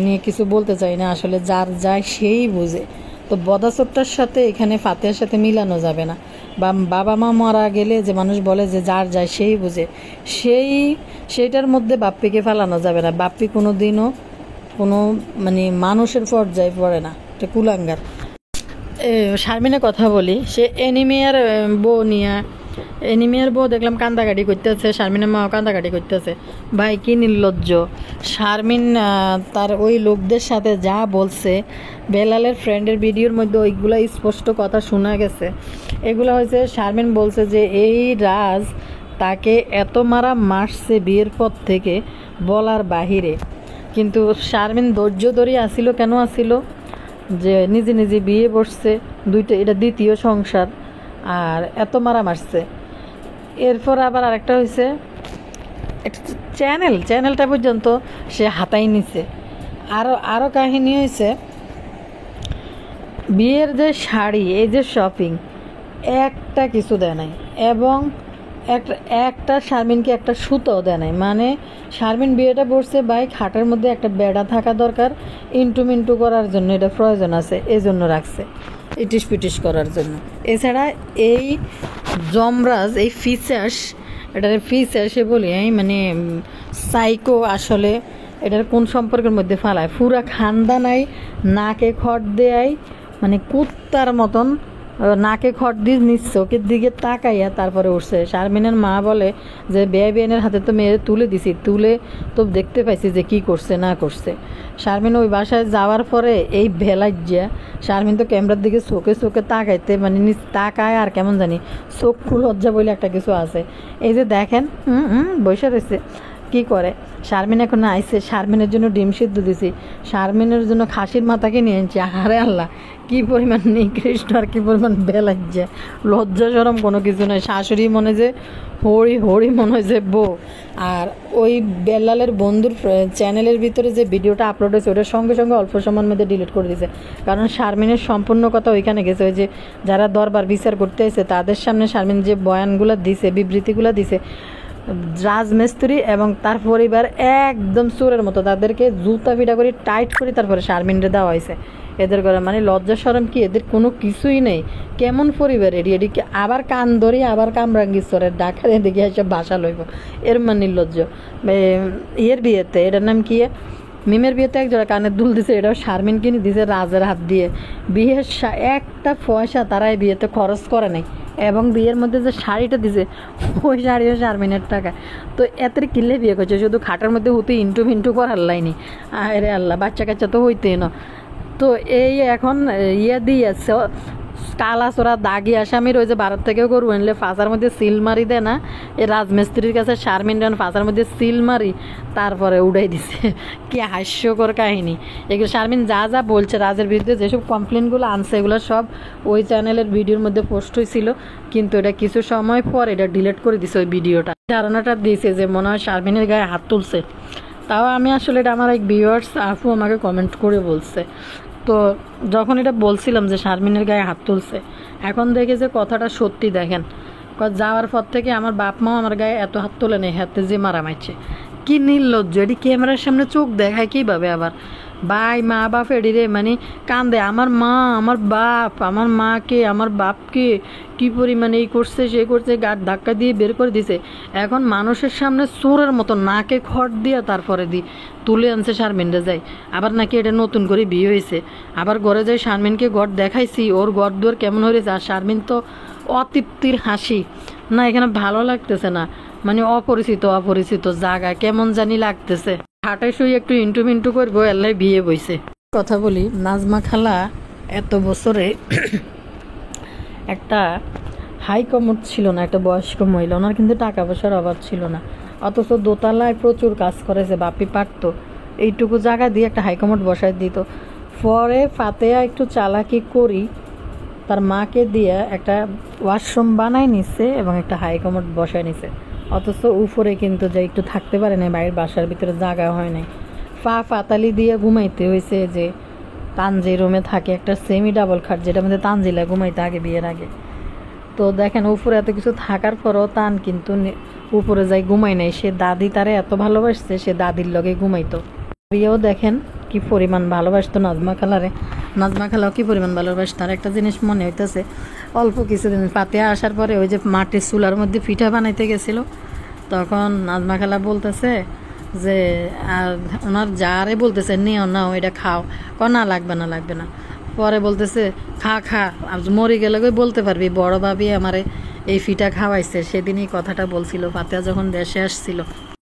নিয়ে কিছু বলতে চাই না। আসলে যার যায় সেই বুঝে। তো বদাচরটার সাথে এখানে ফাতেহার সাথে মিলানো যাবে না। বা বাবা মা মারা গেলে যে মানুষ বলে যে যার যায় সেই বুঝে, সেইটার মধ্যে বাপ্পিকে ফেলানো যাবে না। বাপ্পি কোনো দিনও কোনো মানে মানুষের পর্যায়ে পড়ে না, এটা কুলাঙ্গার। শারমিনের কথা বলি, সে এনিমিয়ার বউ দেখলাম কান্দাকাটি করতেছে, শারমিনের মাও কান্দাকাটি করতেছে। ভাই কি নির্লজ্জ! শারমিন তার ওই লোকদের সাথে যা বলছে, বেলালের ফ্রেন্ডের ভিডিওর মধ্যে ওইগুলো স্পষ্ট কথা শোনা গেছে। এগুলো হয়েছে শারমিন বলছে যে এই রাজ তাকে এত মারছে বিয়ের পর থেকে বলার বাহিরে। কিন্তু শারমিন ধৈর্য ধরে আসিল, কেন আসিল? যে নিজে নিজে বিয়ে বসছে, এটা দ্বিতীয় সংসার, আর এত মারছে। এরপর আবার আরেকটা হয়েছে, একটা চ্যানেলটা পর্যন্ত সে হাতাই নিছে। আরও কাহিনী হয়েছে, বিয়ের যে শাড়ি, এই যে শপিং, একটা কিছু দেয় নাই, এবং একটা শারমিনকে একটা সুতোও দেয় নাই। মানে শারমিন বিয়েটা পড়ছে বাইক হাটের মধ্যে একটা বেড়া থাকা দরকার, ইন্টু করার জন্য এটা প্রয়োজন আছে, এই জন্য রাখছে, ইটিস পিটিস করার জন্য। এছাড়া এই যমরাজ, এই এটার ফিচার্সে বলি মানে সাইকো, আসলে এটার কোন সম্পর্কের মধ্যে ফালায়, পুরা খানদানাই নাকে খড় দেয়, মানে কুত্তার মতন নাকে খড় দিয়ে নিজ চোখের দিকে তাকাইয়া তারপরে উঠছে। শারমিনের মা বলে যে বেআইনের হাতে তো মেয়ে তুলে দিছি, তুলে তো দেখতে পাইছি যে কি করছে না করছে। শারমিন ওই বাসায় যাওয়ার পরে এই ভেলাইয়া শারমিন তো ক্যামেরার দিকে চোখে তাকাইতে মানে নিজ তাকায়, আর কেমন জানি চক্ষু লজ্জা বলে একটা কিছু আছে। এই যে দেখেন বসে রয়েছে, কি করে শারমিন এখন আইসে, শারমিনের জন্য ডিম সিদ্ধ দিছি, শারমিনের জন্য খাসির মাথাকে নিয়ে আনছি। আরে আল্লাহ, কি পরিমাণ নিকৃষ্ট আর কি পরিমাণ বেলাজ্জা, লজ্জা সরম কোনো কিছু নয়। শাশুড়ি মনে যে হরি হরি মনে হয় যে বউ। আর ওই বেলালের বন্ধুর চ্যানেলের ভিতরে যে ভিডিওটা আপলোড হয়েছে ওটার সঙ্গে সঙ্গে অল্প সময়ের মধ্যে ডিলিট করে দিয়েছে, কারণ শারমিনের সম্পূর্ণ কথা ওইখানে গেছে। ওই যে যারা দরবার বিচার করতে এসে তাদের সামনে শারমিন যে বয়ানগুলো দিছে, বিবৃতিগুলো দিছে, রাজমিস্ত্রি এবং তার পরিবার একদম চোরের মতো, তাদেরকে জুতা পিটা করে টাইট করে তারপরে শারমিনরে দেওয়া হয়েছে। এদের করে মানে লজ্জা শরম কি এদের কোনো কিছুই নেই। কেমন পরিবার এদিকে আবার কান ধরি আবার কামরাঙ্গি চোরের ডাকা এদিকে এসব বাসা লইব, এর মানে নির্লজ্জ। এর বিয়েতে এটার নাম কি, মিমের বিয়েতে একজোড়া কানের দুল দিছে, এটাও শারমিন কিনে দিছে রাজের হাত দিয়ে। বিয়ের একটা পয়সা তারা এই বিয়েতে খরচ করে নাই, এবং বিয়ের মধ্যে যে শাড়িটা দিছে ওই শাড়িও শারমিনের টাকা। তো এতের কিনলে বিয়ে করছে, শুধু খাটের মধ্যে হতে ইন্টু মিন্টু করার লাইনি। আরে আল্লাহ, বাচ্চা কাচ্চা তো হইতেই না। তো এই এখন ইয়ে দিয়ে কালা চোরা দাগি আসামির ওই যে ভারত থেকেও গরু আনলে ফাঁসার মধ্যে সিল মারি দেয় না, এই রাজমিস্ত্রির কাছে শারমিন রান ফাঁসার মধ্যে সিল মারি তারপরে উড়াই দিছে। কি হাস্যকর কাহিনী এগুলো। শারমিন যা যা বলছে রাজের বিরুদ্ধে যেসব কমপ্লেনগুলো আনছে এগুলো সব ওই চ্যানেলের ভিডিওর মধ্যে পোস্ট হয়েছিল, কিন্তু এটা কিছু সময় পর এটা ডিলিট করে দিছে ওই ভিডিওটা। ধারণাটা দিয়েছে যে মনে হয় শারমিনের গায়ে হাত তুলছে। তাও আমি আসলে এটা আমার এক ভিউয়ার্স আপু আমাকে কমেন্ট করে বলছে। তো যখন এটা বলছিলাম যে শারমিনের গায়ে হাত তুলছে, এখন দেখে যে কথাটা সত্যি। দেখেন যাওয়ার পর থেকে আমার বাপ মাও আমার গায়ে এত হাত তোলে নেই, হাতে যে মারা মারছে। কি নির্লজ্জ, এটি ক্যামেরার সামনে চোখ দেখায় কীভাবে আবার ভাই মা বাপ এডিরে মানে কান্দে। আমার মা আমার বাপ, আমার মাকে আমার বাপকে কি পরিমাণে এই করছে সে করছে, গাড় ধাক্কা দিয়ে বের করে দিছে। এখন মানুষের সামনে চোরের মতো নাকে খড় দিয়ে তারপরে তুলে আনছে শারমিনরে যাই। আবার নাকি এটা নতুন করে বিয়ে হয়েছে, আবার ঘরে যাই শারমিনকে ঘর দেখাইছি, ওর ঘর দুয়ার কেমন হয়েছে। আর শারমিন তো অতৃপ্তির হাসি, না এখানে ভালো লাগতেছে না, মানে অপরিচিত জায়গা কেমন জানি লাগতেছে। হাটে শুই একটু ইন্টু মিন্টু করবো, এল্লাই বিয়ে বইছে। কথা বলি, নাজমা খালা এত বছরে একটা হাই কমোড ছিল না, একটা বয়স্ক মহিলা, ওনার কিন্তু টাকা পয়সার অভাব ছিল না, অথচ দোতলায় প্রচুর কাজ করেছে, বাপি পারতো এইটুকু জায়গা দিয়ে একটা হাই কমোড বসায় দিত। পরে ফাতেহা একটু চালাকি করি তার মাকে দিয়ে একটা ওয়াশরুম বানায় নিচ্ছে এবং একটা হাই কমোড বসায় নিছে, অথচ উপরে কিন্তু যে একটু থাকতে পারে না, বাইরের বাসার ভিতরে জায়গা হয় নাই। ফাতালি দিয়ে ঘুমাইতে হয়েছে, যে তানজি রুমে থাকে একটা সেমি ডাবল খাট, যেটা মধ্যে তানজিলা ঘুমাইতে আগে বিয়ের আগে। তো দেখেন উপরে এত কিছু থাকার পরও তান কিন্তু উপরে যাই ঘুমাই নাই। সে দাদি তারে এত ভালোবাসছে, সে দাদির লগে ঘুমাইতো। বিয়েও দেখেন কি পরিমাণ ভালোবাসতো নাজমা খালারে, নাজমা খালাও কি পরিমাণ ভালোবাসতো। আর একটা জিনিস মনে হইতেছে, অল্প কিছুদিন ফাতেহা আসার পরে ওই যে মাটির চুলার মধ্যে পিঠা বানাইতে গেছিল, তখন নাজমা খালা বলতেছে যে ওনার যারে বলতেছে নিও নাও এটা খাও, না লাগবে না লাগবে না। পরে বলতেছে খা খা, মরে গেলে বলতে পারবি বড় ভাবি আমারে এই পিঠা খাওয়াইছে। সেদিনই কথাটা বলছিল ফাতেহা যখন দেশে আসছিল।